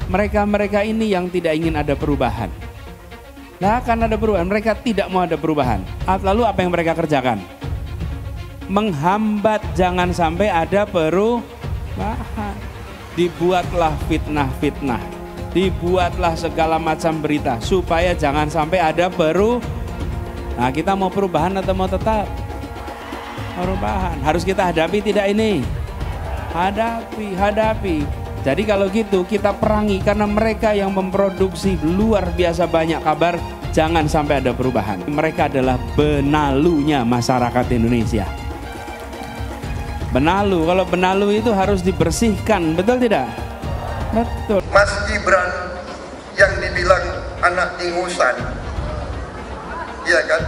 Mereka-mereka ini yang tidak ingin ada perubahan. Nah, akan ada perubahan, mereka tidak mau ada perubahan. Lalu apa yang mereka kerjakan? Menghambat jangan sampai ada perubahan. Dibuatlah fitnah-fitnah, dibuatlah segala macam berita supaya jangan sampai ada Nah, kita mau perubahan atau mau tetap perubahan? Harus kita hadapi tidak ini? Hadapi. Jadi kalau gitu kita perangi, karena mereka yang memproduksi luar biasa banyak kabar, jangan sampai ada perubahan. Mereka adalah benalunya masyarakat Indonesia. Benalu, kalau benalu itu harus dibersihkan, betul tidak? Betul. Mas Gibran yang dibilang anak ingusan, ya kan?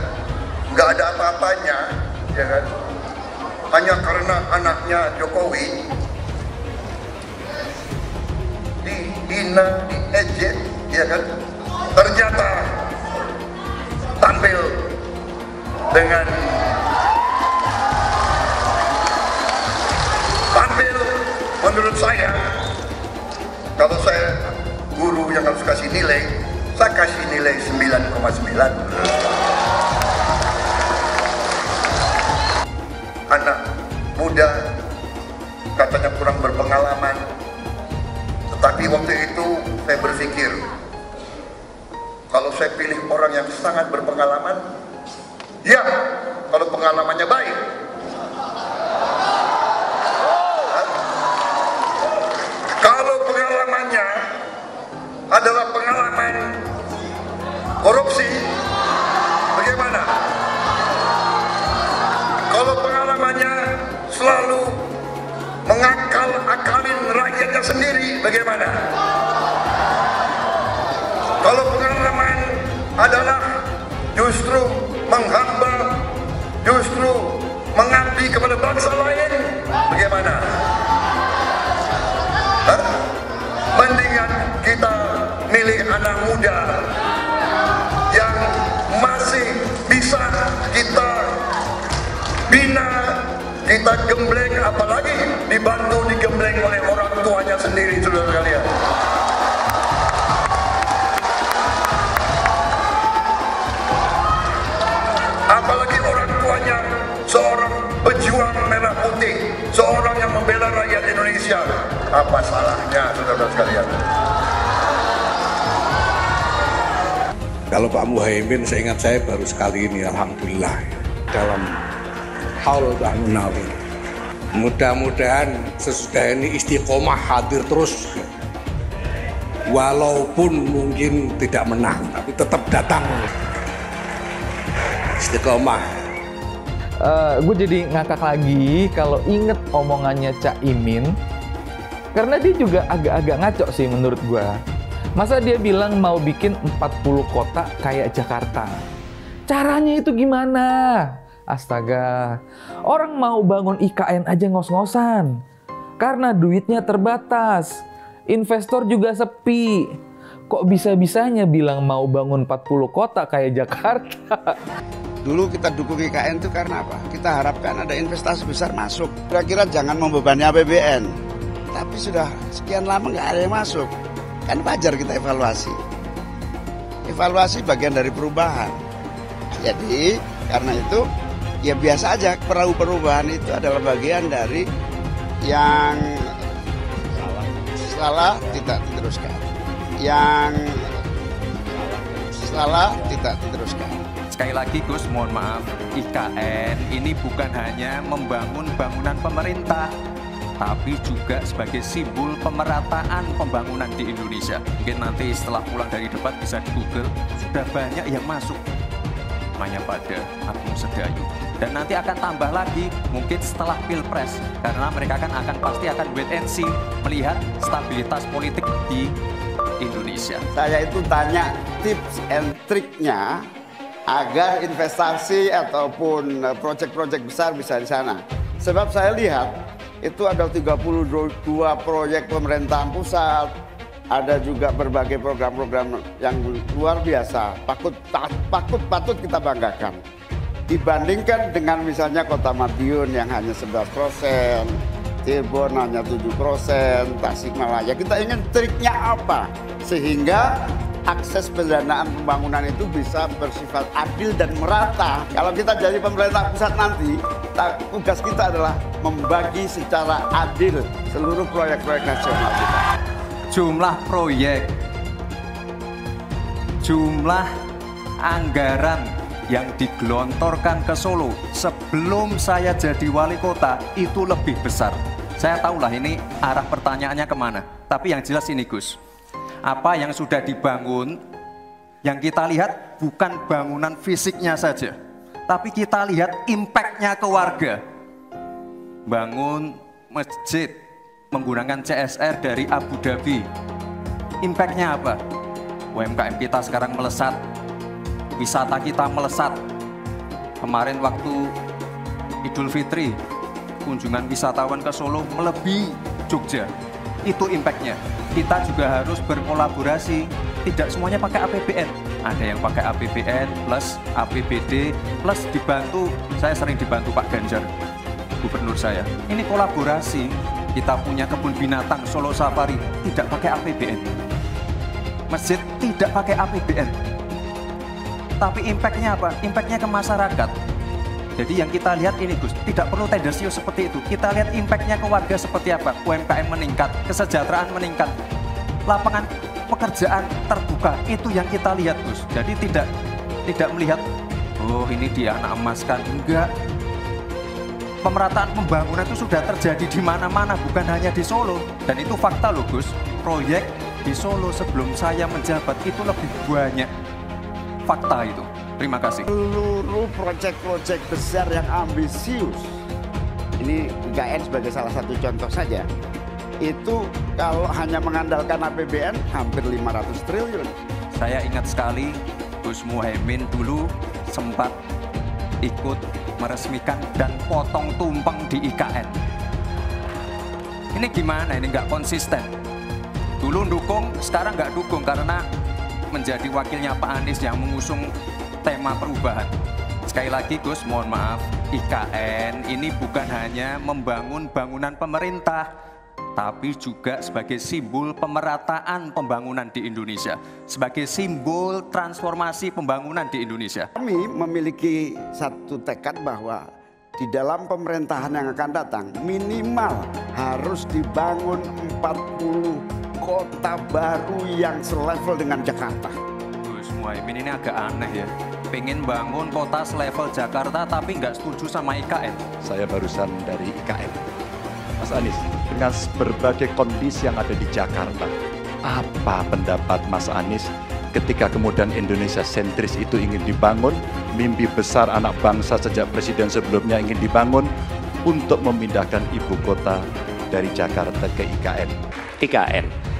Nggak ada apa-apanya, ya kan? Hanya karena anaknya Jokowi dihina, diejek, ya kan? Ternyata tampil dengan menurut saya, kalau saya guru yang harus kasih nilai, saya kasih nilai 9,9. Anak muda katanya kurang berpengalaman, tetapi waktu itu saya berpikir, kalau saya pilih orang yang sangat berpengalaman, ya, kalau pengalamannya baik. Kalau pengalamannya adalah pengalaman korupsi, bagaimana? Kalau pengalamannya selalu mengakal-akalin rakyatnya sendiri, bagaimana? Kalau pengalaman adalah justru menghamba, justru mengabdi kepada bangsa lain, bagaimana? Mendingan kita milih anak muda yang masih bisa kita bina, kita gembleng, apalagi dibantu digembleng oleh orang tuanya sendiri, saudara sekalian. Apalagi orang tuanya seorang pejuang merah putih, seorang yang membela rakyat Indonesia. Apa salahnya, saudara sekalian? Kalau Pak Muhaimin, seingat saya baru sekali ini, alhamdulillah, dalam haul Ba'munawi. Mudah-mudahan sesudah ini istiqomah hadir terus. Walaupun mungkin tidak menang, tapi tetap datang. Istiqomah. Gue jadi ngakak lagi kalau inget omongannya Cak Imin, karena dia juga agak-agak ngaco sih menurut gue. Masa dia bilang mau bikin 40 kota kayak Jakarta? Caranya itu gimana? Astaga, orang mau bangun IKN aja ngos-ngosan karena duitnya terbatas, investor juga sepi. Kok bisa-bisanya bilang mau bangun 40 kota kayak Jakarta? Dulu kita dukung IKN itu karena apa? Kita harapkan ada investasi besar masuk. Kira-kira jangan membebani APBN. Tapi sudah sekian lama nggak ada yang masuk. Kan wajar kita evaluasi. Evaluasi bagian dari perubahan. Jadi karena itu ya biasa aja, perubahan itu adalah bagian dari yang salah tidak diteruskan. Yang salah tidak diteruskan. Sekali lagi Gus, mohon maaf, IKN ini bukan hanya membangun bangunan pemerintah, tapi juga sebagai simbol pemerataan pembangunan di Indonesia. Mungkin nanti setelah pulang dari debat bisa di Google, sudah banyak yang masuk namanya pada Agung Sedayu. Dan nanti akan tambah lagi mungkin setelah Pilpres, karena mereka pasti akan wait and see, melihat stabilitas politik di Indonesia. Saya itu tanya tips and triknya agar investasi ataupun proyek-proyek besar bisa di sana. Sebab saya lihat itu ada 32 proyek pemerintahan pusat, ada juga berbagai program-program yang luar biasa, patut kita banggakan. Dibandingkan dengan misalnya Kota Madiun yang hanya 11%, Cirebon hanya 7%, Tasikmalaya. Kita ingin triknya apa? Sehingga akses pendanaan pembangunan itu bisa bersifat adil dan merata. Kalau kita jadi pemerintah pusat nanti, tugas kita adalah membagi secara adil seluruh proyek-proyek nasional kita. Jumlah proyek, jumlah anggaran yang digelontorkan ke Solo sebelum saya jadi wali kota itu lebih besar. Saya tahulah ini arah pertanyaannya kemana. Tapi yang jelas ini Gus, apa yang sudah dibangun, yang kita lihat bukan bangunan fisiknya saja, tapi kita lihat impact-nya ke warga. Bangun masjid menggunakan CSR dari Abu Dhabi. Impact-nya apa? UMKM kita sekarang melesat, wisata kita melesat. Kemarin waktu Idul Fitri, kunjungan wisatawan ke Solo melebihi Jogja. Itu impact-nya. Kita juga harus berkolaborasi, tidak semuanya pakai APBN. Ada yang pakai APBN plus APBD plus dibantu, saya sering dibantu Pak Ganjar, gubernur saya. Ini kolaborasi. Kita punya kebun binatang Solo Safari, tidak pakai APBN. Masjid tidak pakai APBN. Tapi impact-nya apa? Impact-nya ke masyarakat. Jadi yang kita lihat ini Gus, tidak perlu tendensius seperti itu. Kita lihat impact-nya ke warga seperti apa. UMKM meningkat, kesejahteraan meningkat, lapangan pekerjaan terbuka. Itu yang kita lihat Gus. Jadi tidak melihat, oh ini dia anak emaskan. Enggak. Pemerataan pembangunan itu sudah terjadi di mana-mana, bukan hanya di Solo. Dan itu fakta loh Gus, proyek di Solo sebelum saya menjabat itu lebih banyak. Fakta itu. Terima kasih. Seluruh proyek-proyek besar yang ambisius, ini IKN sebagai salah satu contoh saja, itu kalau hanya mengandalkan APBN hampir 500 triliun. Saya ingat sekali Gus Muhaimin dulu sempat ikut meresmikan dan potong tumpeng di IKN. Ini gimana? Ini nggak konsisten. Dulu dukung, sekarang nggak dukung karena menjadi wakilnya Pak Anies yang mengusung tema perubahan. Sekali lagi Gus, mohon maaf, IKN ini bukan hanya membangun bangunan pemerintah, tapi juga sebagai simbol pemerataan pembangunan di Indonesia, sebagai simbol transformasi pembangunan di Indonesia. Kami memiliki satu tekad bahwa di dalam pemerintahan yang akan datang minimal harus dibangun 40 kota baru yang selevel dengan Jakarta. Gus Muhaimin ini agak aneh ya, pengen bangun kota selevel Jakarta tapi nggak setuju sama IKN. Saya barusan dari IKN. Mas Anies, dengan berbagai kondisi yang ada di Jakarta, apa pendapat Mas Anies ketika kemudian Indonesia sentris itu ingin dibangun, mimpi besar anak bangsa sejak presiden sebelumnya ingin dibangun untuk memindahkan ibu kota dari Jakarta ke IKN? IKN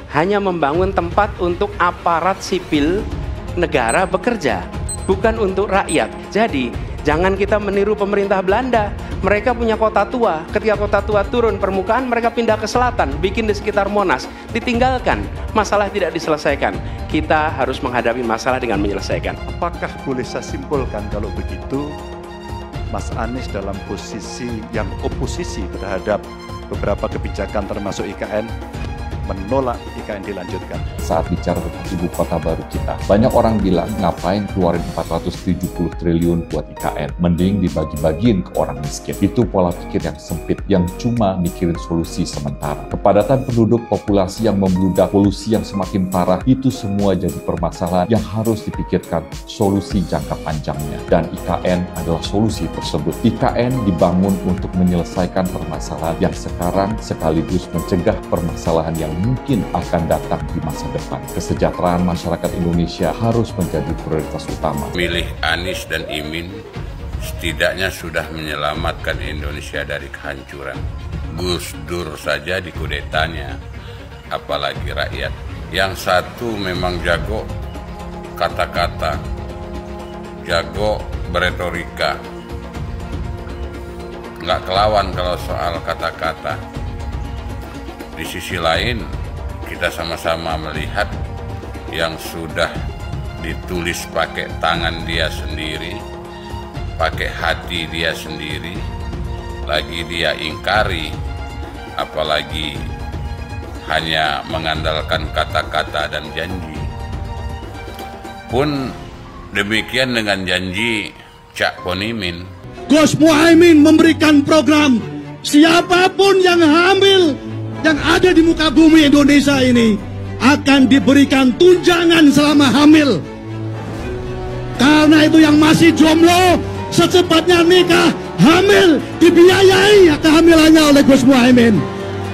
hanya membangun tempat untuk aparat sipil negara bekerja, bukan untuk rakyat. Jadi jangan kita meniru pemerintah Belanda. Mereka punya kota tua, ketika kota tua turun permukaan, mereka pindah ke selatan, bikin di sekitar Monas, ditinggalkan, masalah tidak diselesaikan. Kita harus menghadapi masalah dengan menyelesaikan. Apakah boleh saya simpulkan kalau begitu, Mas Anies dalam posisi yang oposisi terhadap beberapa kebijakan termasuk IKN, menolak IKN dilanjutkan? Saat bicara tentang ibu kota baru kita, banyak orang bilang ngapain keluarin 470 triliun buat IKN, mending dibagi-bagiin ke orang miskin. Itu pola pikir yang sempit, yang cuma mikirin solusi sementara. Kepadatan penduduk, populasi yang membludak, polusi yang semakin parah, itu semua jadi permasalahan yang harus dipikirkan solusi jangka panjangnya. Dan IKN adalah solusi tersebut. IKN dibangun untuk menyelesaikan permasalahan yang sekarang sekaligus mencegah permasalahan yang mungkin akan datang di masa depan. Kesejahteraan masyarakat Indonesia harus menjadi prioritas utama. Milih Anies dan Imin setidaknya sudah menyelamatkan Indonesia dari kehancuran. Gus Dur saja dikudetanya, apalagi rakyat. Yang satu memang jago kata-kata, jago beretorika, nggak kelawan kalau soal kata-kata. Di sisi lain, kita sama-sama melihat yang sudah ditulis pakai tangan dia sendiri, pakai hati dia sendiri, lagi dia ingkari, apalagi hanya mengandalkan kata-kata dan janji. Pun demikian dengan janji Cak Ponimin. Gus Muhaimin memberikan program siapapun yang hamil yang ada di muka bumi Indonesia ini akan diberikan tunjangan selama hamil. Karena itu yang masih jomblo secepatnya nikah, hamil, dibiayai kehamilannya oleh Gus Muhaimin.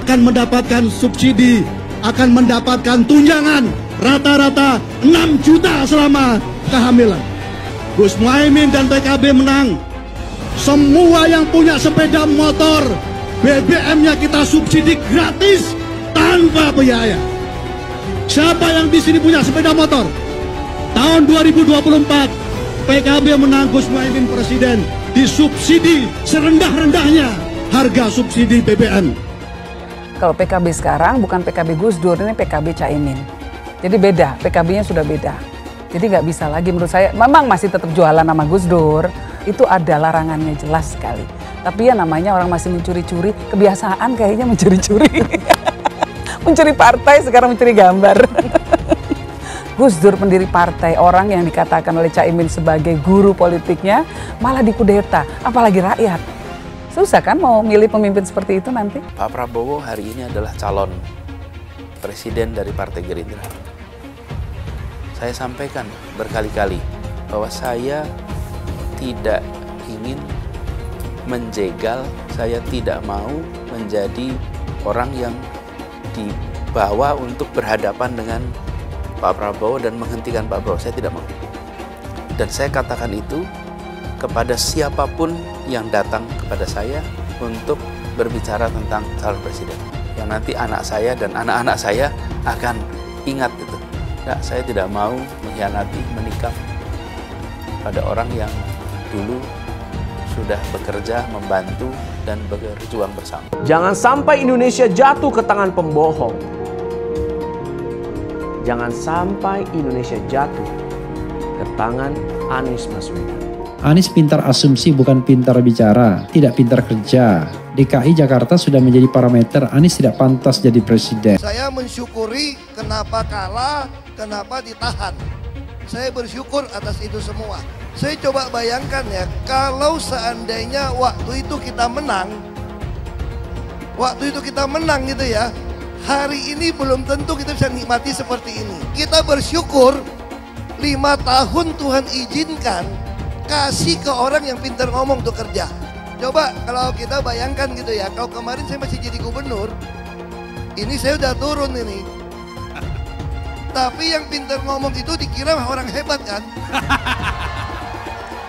Akan mendapatkan subsidi, akan mendapatkan tunjangan rata-rata 6 juta selama kehamilan. Gus Muhaimin dan PKB menang. Semua yang punya sepeda motor, BBM-nya kita subsidi gratis tanpa biaya. Siapa yang di sini punya sepeda motor? Tahun 2024 PKB menang, Gus Muhaimin presiden, disubsidi serendah-rendahnya harga subsidi BBM. Kalau PKB sekarang bukan PKB Gus Dur, ini PKB Caimin. Jadi beda, PKB-nya sudah beda. Jadi nggak bisa lagi menurut saya, memang masih tetap jualan nama Gus Dur, itu ada larangannya jelas sekali. Tapi ya namanya orang masih mencuri-curi, kebiasaan kayaknya mencuri-curi. Mencuri partai, sekarang mencuri gambar. Gus Dur pendiri partai, orang yang dikatakan oleh Caimin sebagai guru politiknya, malah dikudeta, apalagi rakyat. Susah kan mau milih pemimpin seperti itu nanti? Pak Prabowo hari ini adalah calon presiden dari Partai Gerindra. Saya sampaikan berkali-kali bahwa saya tidak ingin menjegal, saya tidak mau menjadi orang yang dibawa untuk berhadapan dengan Pak Prabowo dan menghentikan Pak Prabowo. Saya tidak mau. Dan saya katakan itu kepada siapapun yang datang kepada saya untuk berbicara tentang calon presiden. Yang nanti anak saya dan anak-anak saya akan ingat itu. Nah, saya tidak mau mengkhianati, menikam pada orang yang dulu sudah bekerja, membantu, dan berjuang bersama. Jangan sampai Indonesia jatuh ke tangan pembohong. Jangan sampai Indonesia jatuh ke tangan Anies Baswedan. Anies pintar asumsi bukan pintar bicara, tidak pintar kerja. DKI Jakarta sudah menjadi parameter Anies tidak pantas jadi presiden. Saya mensyukuri kenapa kalah, kenapa ditahan. Saya bersyukur atas itu semua. Saya coba bayangkan ya, kalau seandainya waktu itu kita menang gitu ya, hari ini belum tentu kita bisa nikmati seperti ini. Kita bersyukur 5 tahun Tuhan izinkan kasih ke orang yang pintar ngomong untuk kerja. Coba kalau kita bayangkan gitu ya, kalau kemarin saya masih jadi gubernur, ini saya udah turun ini. Tapi yang pintar ngomong itu dikira orang hebat kan?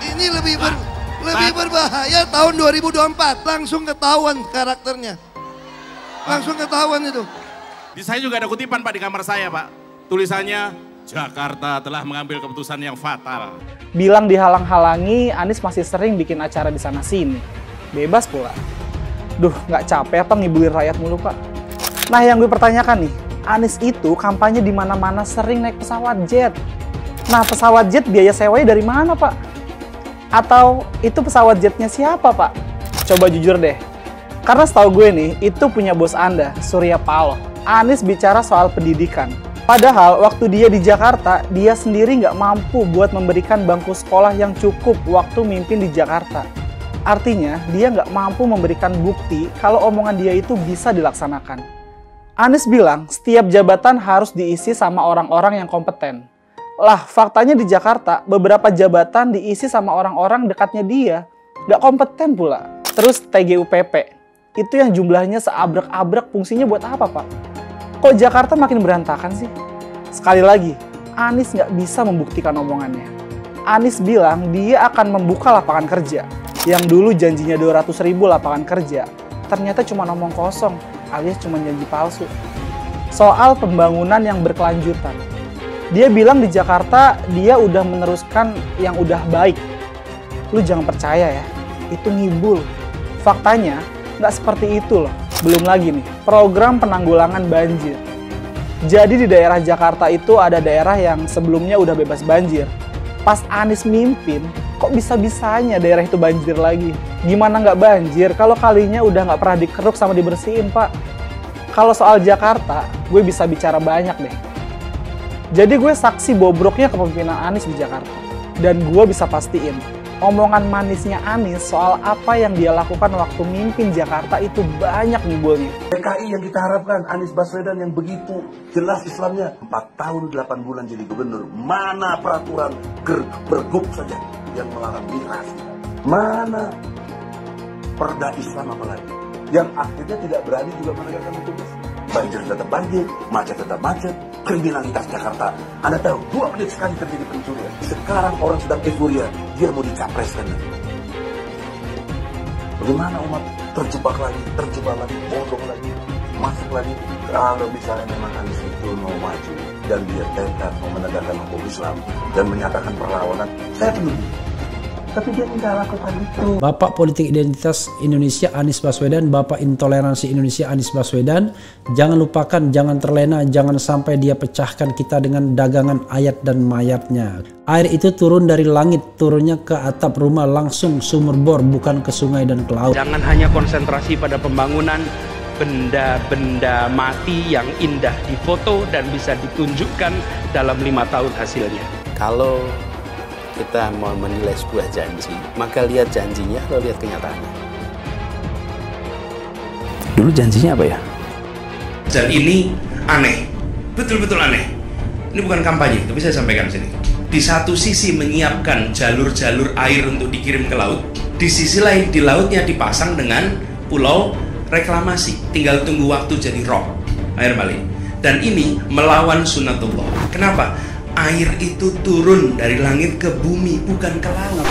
Ini lebih berbahaya tahun 2024, langsung ketahuan karakternya. Langsung ketahuan itu. Di saya juga ada kutipan Pak di kamar saya Pak. Tulisannya, Jakarta telah mengambil keputusan yang fatal. Bilang dihalang-halangi, Anies masih sering bikin acara di sana-sini. Bebas pula. Duh, nggak capek apa ngibulin rakyat mulu, Pak? Nah, yang gue pertanyakan nih, Anies itu kampanye di mana-mana sering naik pesawat jet. Nah, pesawat jet biaya sewanya dari mana, Pak? Atau itu pesawat jetnya siapa, Pak? Coba jujur deh. Karena setahu gue nih, itu punya bos Anda, Surya Paloh. Anies bicara soal pendidikan. Padahal waktu dia di Jakarta, dia sendiri nggak mampu buat memberikan bangku sekolah yang cukup waktu mimpin di Jakarta. Artinya, dia nggak mampu memberikan bukti kalau omongan dia itu bisa dilaksanakan. Anies bilang, setiap jabatan harus diisi sama orang-orang yang kompeten. Lah, faktanya di Jakarta, beberapa jabatan diisi sama orang-orang dekatnya dia. Nggak kompeten pula. Terus TGUPP, itu yang jumlahnya seabrek-abrek, fungsinya buat apa, Pak? Kok Jakarta makin berantakan sih? Sekali lagi, Anies nggak bisa membuktikan omongannya. Anies bilang dia akan membuka lapangan kerja. Yang dulu janjinya 200.000 lapangan kerja, ternyata cuma omong kosong, alias cuma janji palsu. Soal pembangunan yang berkelanjutan. Dia bilang di Jakarta dia udah meneruskan yang udah baik. Lu jangan percaya ya, itu ngibul. Faktanya nggak seperti itu loh. Belum lagi nih, program penanggulangan banjir. Jadi di daerah Jakarta itu ada daerah yang sebelumnya udah bebas banjir. Pas Anies mimpin, Kok bisa-bisanya daerah itu banjir lagi? Gimana nggak banjir kalau kalinya udah nggak pernah dikeruk sama dibersihin, Pak? Kalau soal Jakarta, gue bisa bicara banyak deh. Jadi gue saksi bobroknya kepemimpinan Anies di Jakarta. Dan gue bisa pastiin, omongan manisnya Anies soal apa yang dia lakukan waktu mimpin Jakarta itu banyak nyebulnya. PKI yang kita harapkan, Anies Baswedan yang begitu jelas Islamnya. 4 tahun 8 bulan jadi gubernur, mana peraturan pergub saja yang melarang miras? Mana perda Islam apalagi? Yang akhirnya tidak berani juga menegakkan hukum. Banjir tetap banjir, macet tetap macet, kriminalitas Jakarta. Anda tahu, 2 menit sekali terjadi pencurian. Sekarang orang sedang euforia, dia mau dicapreskan. Bagaimana umat terjebak lagi, bodoh lagi, masuk lagi. Kalau misalnya memang Anies itu mau maju dan dia tekad mau menegakkan hukum Islam dan menyatakan perlawanan, saya penuh. Tapi dia tidak lakukan itu. Bapak Politik Identitas Indonesia Anies Baswedan, Bapak Intoleransi Indonesia Anies Baswedan. Jangan lupakan, jangan terlena, jangan sampai dia pecahkan kita dengan dagangan ayat dan mayatnya. Air itu turun dari langit, turunnya ke atap rumah langsung sumur bor, bukan ke sungai dan ke laut. Jangan hanya konsentrasi pada pembangunan benda-benda mati yang indah difoto dan bisa ditunjukkan dalam 5 tahun hasilnya. Kalau kita mau menilai sebuah janji, maka lihat janjinya atau lihat kenyataannya. Dulu janjinya apa ya? Dan ini aneh, betul-betul aneh. Ini bukan kampanye, tapi saya sampaikan sini. Di satu sisi menyiapkan jalur-jalur air untuk dikirim ke laut, di sisi lain di lautnya dipasang dengan pulau reklamasi, tinggal tunggu waktu jadi rob, air balik. Dan ini melawan sunatullah. Kenapa? Air itu turun dari langit ke bumi, bukan ke laut.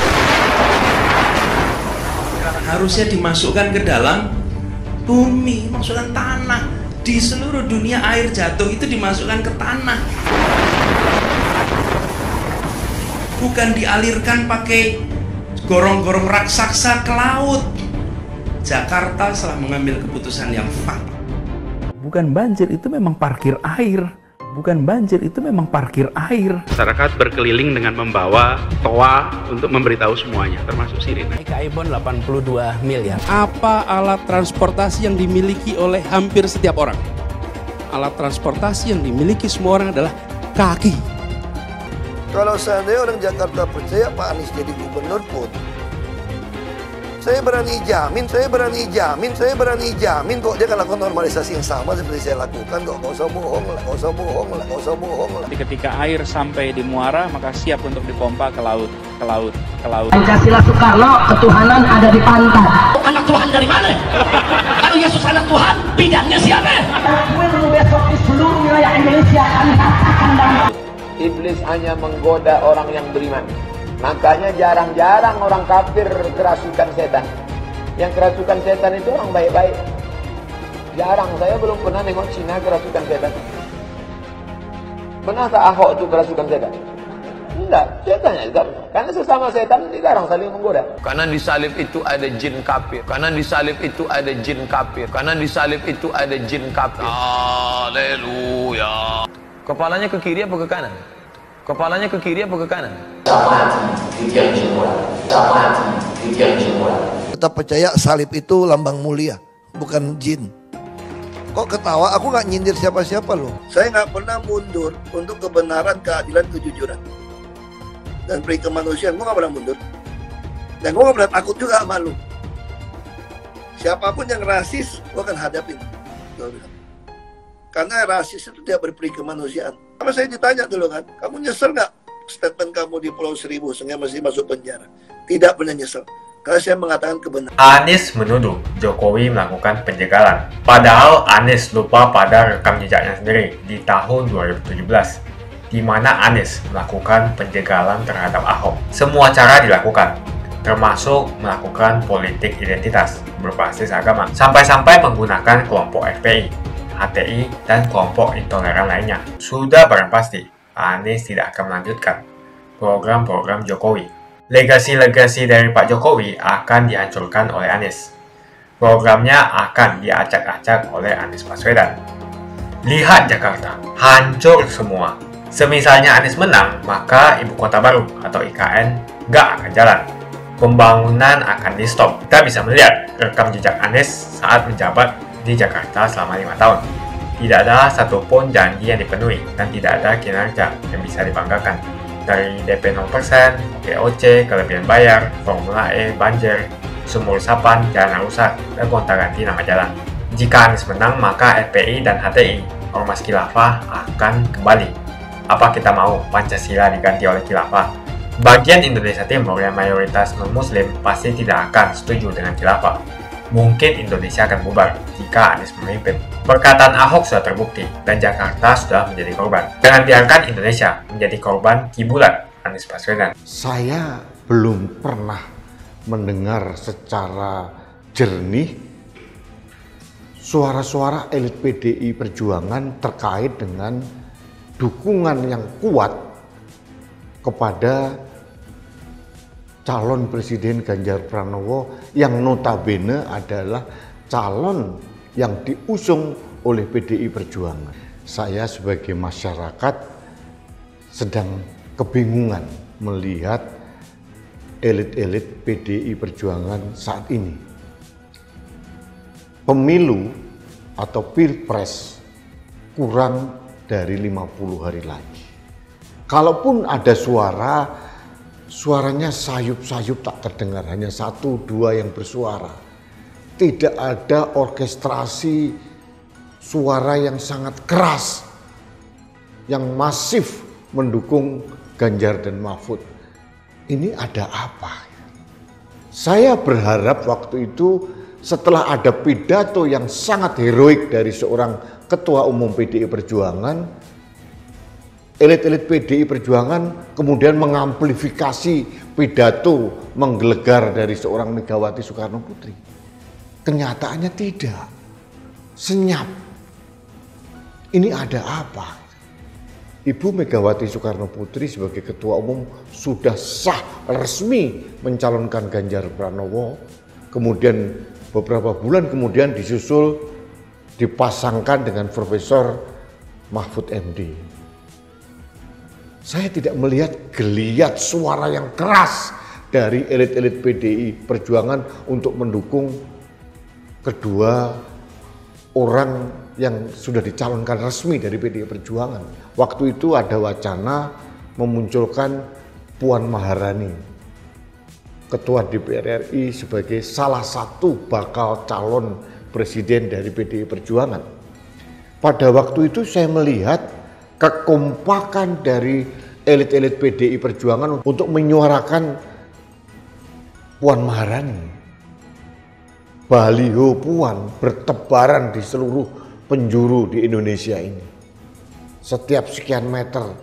Harusnya dimasukkan ke dalam bumi, masukkan tanah. Di seluruh dunia air jatuh itu dimasukkan ke tanah, bukan dialirkan pakai gorong-gorong raksasa ke laut. Jakarta telah mengambil keputusan yang fatal. Bukan banjir, itu memang parkir air. Bukan banjir, itu memang parkir air. Masyarakat berkeliling dengan membawa toa untuk memberitahu semuanya, termasuk sirine. IKI Bond 82 miliar. Apa alat transportasi yang dimiliki oleh hampir setiap orang? Alat transportasi yang dimiliki semua orang adalah kaki. Kalau seandainya orang Jakarta percaya Pak Anies jadi gubernur pun, saya berani jamin kok dia akan lakukan normalisasi yang sama seperti saya lakukan kok. Gak usah bohong lah. Tapi ketika air sampai di muara, maka siap untuk dipompa ke laut. Pancasila Soekarno, ketuhanan ada di pantai. Anak Tuhan dari mana? Kalau Yesus anak Tuhan, bidangnya siapa? Besok di seluruh wilayah Indonesia kami katakan damai. Iblis hanya menggoda orang yang beriman. Makanya jarang-jarang orang kafir kerasukan setan. Yang kerasukan setan itu orang baik-baik. Jarang, saya belum pernah nengok Cina kerasukan setan. Pernah tak Ahok itu kerasukan setan? Enggak, setannya juga. Karena sesama setan jarang saling menggoda. Karena di salib itu ada jin kafir. Haleluya. Kepalanya ke kiri apa ke kanan? Tetap percaya salib itu lambang mulia, bukan jin. Kok ketawa? Aku nggak nyindir siapa-siapa loh. Saya nggak pernah mundur untuk kebenaran, keadilan, kejujuran dan peri kemanusiaan. Gue nggak pernah mundur. Dan gue nggak pernah takut juga sama lu. Siapapun yang rasis, gue akan hadapin. Karena rasis itu tidak berperi kemanusiaan. Sama saya ditanya dulu kan, kamu nyesel nggak statement kamu di Pulau Seribu sehingga masih masuk penjara? Tidak pernah nyesel. Karena saya mengatakan kebenaran. Anies menuduh Jokowi melakukan penjagalan. Padahal Anies lupa pada rekam jejaknya sendiri di tahun 2017, di mana Anies melakukan penjagalan terhadap Ahok. Semua cara dilakukan, termasuk melakukan politik identitas berbasis agama, sampai-sampai menggunakan kelompok FPI, HTI, dan kelompok intoleran lainnya. Sudah barang pasti, Anies tidak akan melanjutkan program-program Jokowi. Legasi-legasi dari Pak Jokowi akan dihancurkan oleh Anies. Programnya akan diacak-acak oleh Anies Baswedan. Lihat Jakarta, hancur semua. Semisalnya Anies menang, maka Ibu Kota Baru atau IKN nggak akan jalan. Pembangunan akan di stop. Kita bisa melihat rekam jejak Anies saat menjabat di Jakarta selama 5 tahun. Tidak ada satupun janji yang dipenuhi dan tidak ada kinerja yang bisa dibanggakan. Dari DP 0%, GOC, kelebihan bayar, Formula E, banjir, sumur resapan, jalan rusak, dan gonta-ganti nama jalan. Jika Anies menang, maka FPI dan HTI, Ormas Khilafah, akan kembali. Apa kita mau Pancasila diganti oleh Khilafah? Bagian Indonesia Timur yang mayoritas non-muslim pasti tidak akan setuju dengan Khilafah. Mungkin Indonesia akan bubar jika Anies memimpin. Perkataan Ahok sudah terbukti dan Jakarta sudah menjadi korban. Jangan biarkan Indonesia menjadi korban kibulan Anies Baswedan. Saya belum pernah mendengar secara jernih suara-suara elit PDI Perjuangan terkait dengan dukungan yang kuat kepada calon Presiden Ganjar Pranowo yang notabene adalah calon yang diusung oleh PDI Perjuangan. Saya sebagai masyarakat sedang kebingungan melihat elit-elit PDI Perjuangan saat ini. Pemilu atau Pilpres kurang dari 50 hari lagi. Kalaupun ada suaranya sayup-sayup tak terdengar, hanya 1-2 yang bersuara. Tidak ada orkestrasi suara yang sangat keras, yang masif mendukung Ganjar dan Mahfud. Ini ada apa? Saya berharap waktu itu setelah ada pidato yang sangat heroik dari seorang Ketua Umum PDI Perjuangan, elit-elit PDI Perjuangan kemudian mengamplifikasi pidato menggelegar dari seorang Megawati Soekarno Putri. Kenyataannya tidak, senyap. Ini ada apa? Ibu Megawati Soekarno Putri sebagai Ketua Umum sudah sah resmi mencalonkan Ganjar Pranowo. Kemudian beberapa bulan kemudian disusul dipasangkan dengan Profesor Mahfud MD. Saya tidak melihat geliat suara yang keras dari elit-elit PDI Perjuangan untuk mendukung kedua orang yang sudah dicalonkan resmi dari PDI Perjuangan. Waktu itu ada wacana memunculkan Puan Maharani, Ketua DPR RI, sebagai salah satu bakal calon presiden dari PDI Perjuangan. Pada waktu itu saya melihat kekompakan dari elit-elit PDI Perjuangan untuk menyuarakan Puan Maharani. Baliho Puan bertebaran di seluruh penjuru di Indonesia ini. Setiap sekian meter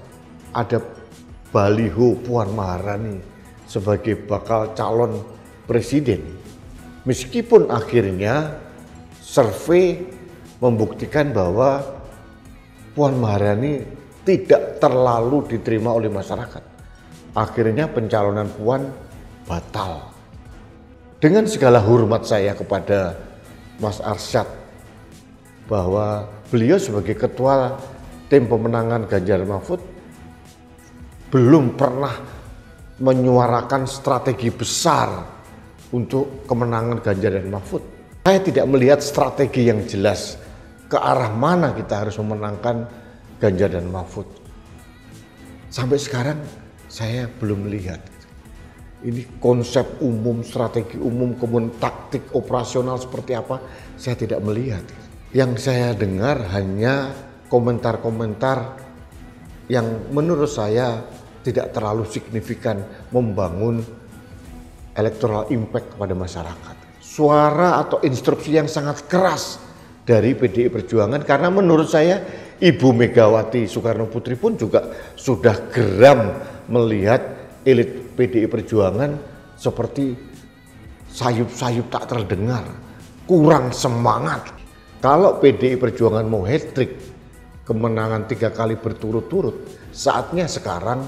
ada baliho Puan Maharani sebagai bakal calon presiden. Meskipun akhirnya survei membuktikan bahwa Puan Maharani tidak terlalu diterima oleh masyarakat. Akhirnya pencalonan Puan batal. Dengan segala hormat saya kepada Mas Arsyad, bahwa beliau sebagai ketua tim pemenangan Ganjar Mahfud belum pernah menyuarakan strategi besar untuk kemenangan Ganjar dan Mahfud. Saya tidak melihat strategi yang jelas ke arah mana kita harus memenangkan Ganjar dan Mahfud. Sampai sekarang saya belum melihat. Ini konsep umum, strategi umum, kemudian taktik operasional seperti apa, saya tidak melihat. Yang saya dengar hanya komentar-komentar yang menurut saya tidak terlalu signifikan membangun electoral impact kepada masyarakat. Suara atau instruksi yang sangat keras dari PDI Perjuangan, karena menurut saya Ibu Megawati Soekarno Putri pun juga sudah geram melihat elit PDI Perjuangan seperti sayup-sayup tak terdengar, kurang semangat. Kalau PDI Perjuangan mau hat-trick, kemenangan 3 kali berturut-turut, saatnya sekarang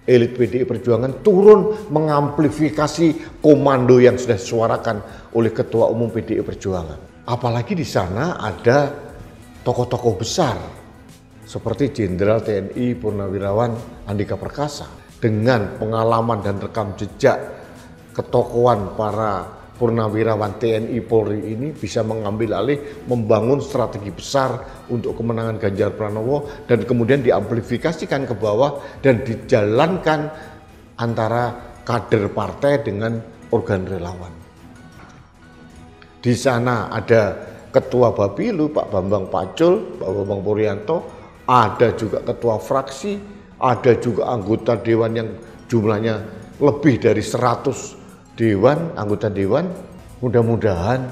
elit PDI Perjuangan turun mengamplifikasi komando yang sudah disuarakan oleh Ketua Umum PDI Perjuangan. Apalagi di sana ada tokoh-tokoh besar seperti Jenderal TNI Purnawirawan Andika Perkasa dengan pengalaman dan rekam jejak ketokohan para purnawirawan TNI Polri ini bisa mengambil alih, membangun strategi besar untuk kemenangan Ganjar Pranowo dan kemudian diamplifikasikan ke bawah dan dijalankan antara kader partai dengan organ relawan. Di sana ada Ketua Bapilu Pak Bambang Pacul, Pak Bambang Puryanto, ada juga ketua fraksi, ada juga anggota dewan yang jumlahnya lebih dari 100 dewan, anggota dewan. Mudah-mudahan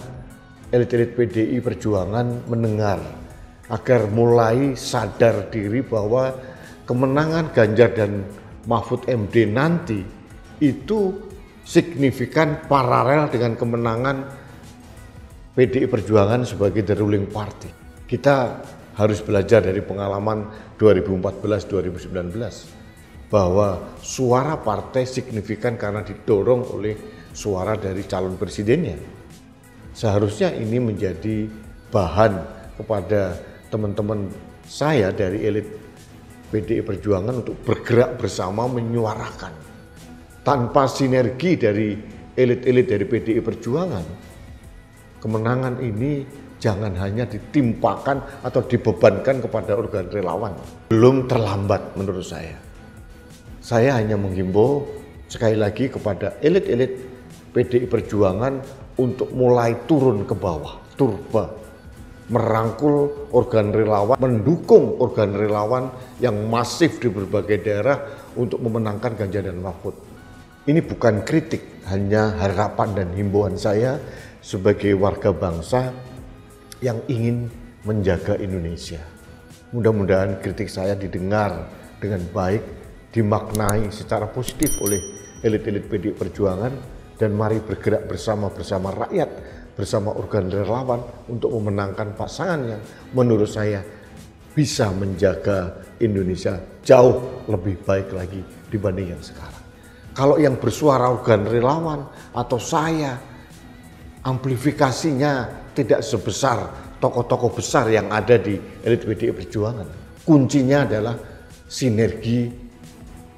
elit-elit PDI Perjuangan mendengar agar mulai sadar diri bahwa kemenangan Ganjar dan Mahfud MD nanti itu signifikan paralel dengan kemenangan PDI Perjuangan sebagai the ruling party. Kita harus belajar dari pengalaman 2014-2019 bahwa suara partai signifikan karena didorong oleh suara dari calon presidennya. Seharusnya ini menjadi bahan kepada teman-teman saya dari elit PDI Perjuangan untuk bergerak bersama menyuarakan. Tanpa sinergi dari elit-elit dari PDI Perjuangan, kemenangan ini jangan hanya ditimpakan atau dibebankan kepada organ relawan. Belum terlambat menurut saya. Saya hanya menghimbau sekali lagi kepada elit-elit PDI Perjuangan untuk mulai turun ke bawah, turba, merangkul organ relawan, mendukung organ relawan yang masif di berbagai daerah untuk memenangkan Ganjar dan Mahfud. Ini bukan kritik, hanya harapan dan himbauan saya sebagai warga bangsa yang ingin menjaga Indonesia. Mudah-mudahan kritik saya didengar dengan baik, dimaknai secara positif oleh elit-elit PDI Perjuangan, dan mari bergerak bersama rakyat, bersama organ relawan untuk memenangkan pasangan yang menurut saya bisa menjaga Indonesia jauh lebih baik lagi dibanding yang sekarang. Kalau yang bersuara organ relawan atau saya, amplifikasinya tidak sebesar tokoh-tokoh besar yang ada di elit PDI Perjuangan. Kuncinya adalah sinergi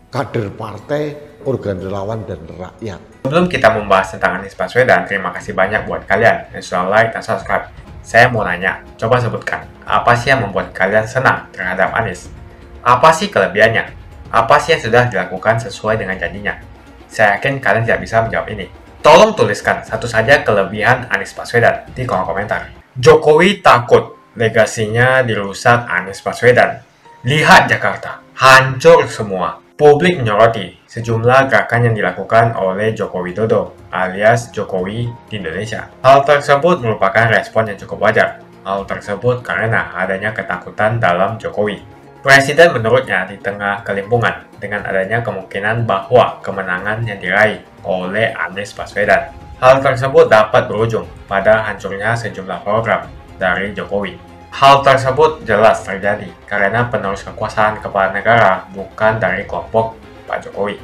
kader partai, organ relawan, dan rakyat. Sebelum kita membahas tentang Anies Baswedan, terima kasih banyak buat kalian yang sudah like dan subscribe. Saya mau nanya, coba sebutkan, apa sih yang membuat kalian senang terhadap Anies? Apa sih kelebihannya? Apa sih yang sudah dilakukan sesuai dengan janjinya? Saya yakin kalian tidak bisa menjawab ini. Tolong tuliskan satu saja kelebihan Anies Baswedan di kolom komentar. Jokowi takut legasinya dirusak Anies Baswedan. Lihat Jakarta, hancur semua. Publik menyoroti sejumlah gerakan yang dilakukan oleh Joko Widodo alias Jokowi di Indonesia. Hal tersebut merupakan respon yang cukup wajar. Hal tersebut karena adanya ketakutan dalam Jokowi. Presiden menurutnya di tengah kelimpungan dengan adanya kemungkinan bahwa kemenangan yang diraih oleh Anies Baswedan. Hal tersebut dapat berujung pada hancurnya sejumlah program dari Jokowi. Hal tersebut jelas terjadi karena penerus kekuasaan kepala negara bukan dari kelompok Pak Jokowi.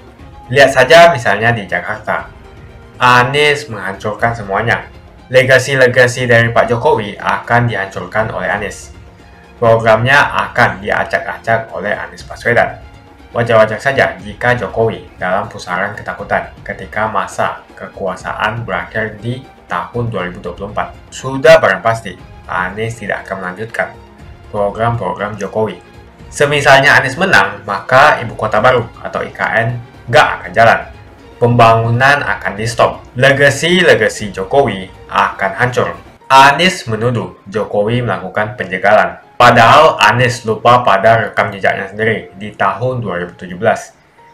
Lihat saja misalnya di Jakarta. Anies menghancurkan semuanya. Legasi-legasi dari Pak Jokowi akan dihancurkan oleh Anies. Programnya akan diacak-acak oleh Anies Baswedan. Wajar-wajar saja jika Jokowi dalam pusaran ketakutan ketika masa kekuasaan berakhir di tahun 2024. Sudah barang pasti Anies tidak akan melanjutkan program-program Jokowi. Semisalnya Anies menang, maka Ibu Kota Baru atau IKN nggak akan jalan. Pembangunan akan di-stop. Legasi-legasi Jokowi akan hancur. Anies menuduh Jokowi melakukan penjagalan. Padahal Anies lupa pada rekam jejaknya sendiri di tahun 2017,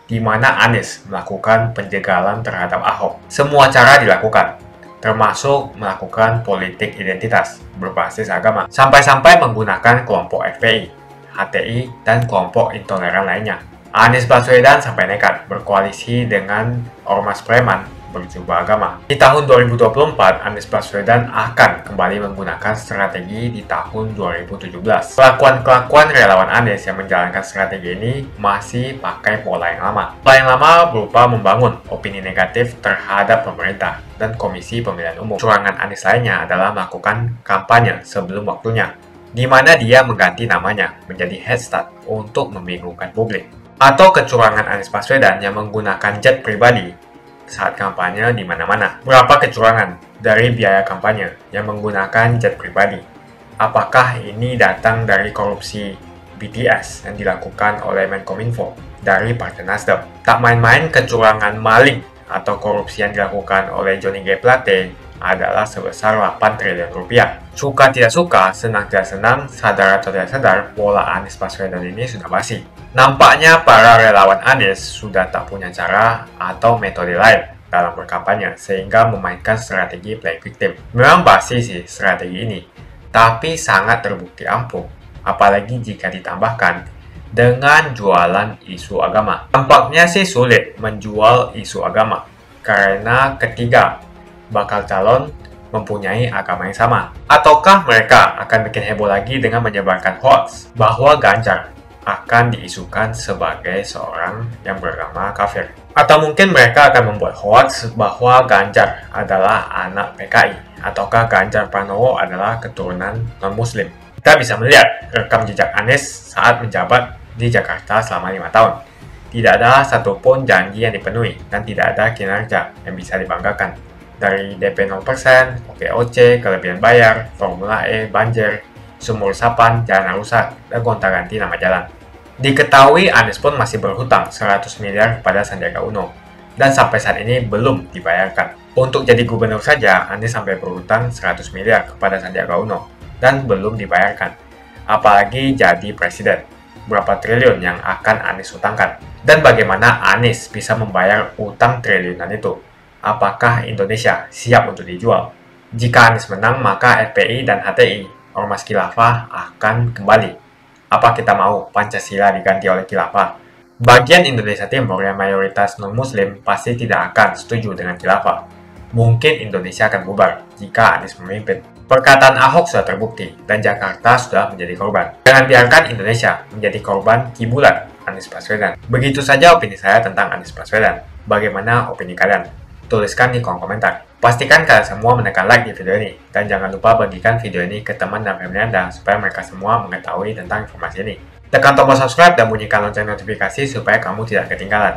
di mana Anies melakukan penjagalan terhadap Ahok. Semua cara dilakukan, termasuk melakukan politik identitas berbasis agama, sampai-sampai menggunakan kelompok FPI, HTI, dan kelompok intoleran lainnya. Anies Baswedan sampai nekat berkoalisi dengan ormas preman berjubah agama. Di tahun 2024, Anies Baswedan akan kembali menggunakan strategi di tahun 2017. Kelakuan-kelakuan relawan Anies yang menjalankan strategi ini masih pakai pola yang lama. Pola yang lama berupa membangun opini negatif terhadap pemerintah dan Komisi Pemilihan Umum. Curangan Anies lainnya adalah melakukan kampanye sebelum waktunya. di mana dia mengganti namanya menjadi Head Start untuk membingungkan publik. Atau kecurangan Anies Baswedan yang menggunakan jet pribadi saat kampanye di mana-mana. Berapa kecurangan dari biaya kampanye yang menggunakan jet pribadi? Apakah ini datang dari korupsi BTS yang dilakukan oleh Menkominfo dari Partai Nasdem? Tak main-main kecurangan maling atau korupsi yang dilakukan oleh Johnny G. Plate adalah sebesar 8 triliun rupiah. Suka tidak suka, senang tidak senang, sadar atau tidak sadar, bola Anies Baswedan ini sudah basi. Nampaknya para relawan Anies sudah tak punya cara atau metode lain dalam berkampanye, sehingga memainkan strategi play victim. Memang basi sih strategi ini, tapi sangat terbukti ampuh, apalagi jika ditambahkan dengan jualan isu agama. Tampaknya sih sulit menjual isu agama, karena ketiga bakal calon mempunyai agama yang sama. Ataukah mereka akan bikin heboh lagi dengan menyebarkan hoax bahwa Ganjar akan diisukan sebagai seorang yang beragama kafir? Atau mungkin mereka akan membuat hoax bahwa Ganjar adalah anak PKI, ataukah Ganjar Pranowo adalah keturunan non-muslim? Kita bisa melihat rekam jejak Anies saat menjabat di Jakarta selama 5 tahun. Tidak ada satupun janji yang dipenuhi dan tidak ada kinerja yang bisa dibanggakan. Dari DP 0%, OKOC, kelebihan bayar, Formula E, banjir, sumur resapan, jalan rusak, dan gonta-ganti nama jalan. Diketahui Anies pun masih berhutang 100 miliar kepada Sandiaga Uno, dan sampai saat ini belum dibayarkan. Untuk jadi gubernur saja, Anies sampai berhutang 100 miliar kepada Sandiaga Uno, dan belum dibayarkan. Apalagi jadi presiden, berapa triliun yang akan Anies hutangkan? Dan bagaimana Anies bisa membayar utang triliunan itu? Apakah Indonesia siap untuk dijual? Jika Anies menang, maka FPI dan HTI, Ormas Khilafah, akan kembali. Apa kita mau Pancasila diganti oleh Khilafah? Bagian Indonesia Timur yang mayoritas non-muslim pasti tidak akan setuju dengan Khilafah. Mungkin Indonesia akan bubar jika Anies memimpin. Perkataan Ahok sudah terbukti dan Jakarta sudah menjadi korban. Jangan biarkan Indonesia menjadi korban kibulan Anies Baswedan. Begitu saja opini saya tentang Anies Baswedan. Bagaimana opini kalian? Tuliskan di kolom komentar. Pastikan kalian semua menekan like di video ini. Dan jangan lupa bagikan video ini ke teman dan family Anda supaya mereka semua mengetahui tentang informasi ini. Tekan tombol subscribe dan bunyikan lonceng notifikasi supaya kamu tidak ketinggalan.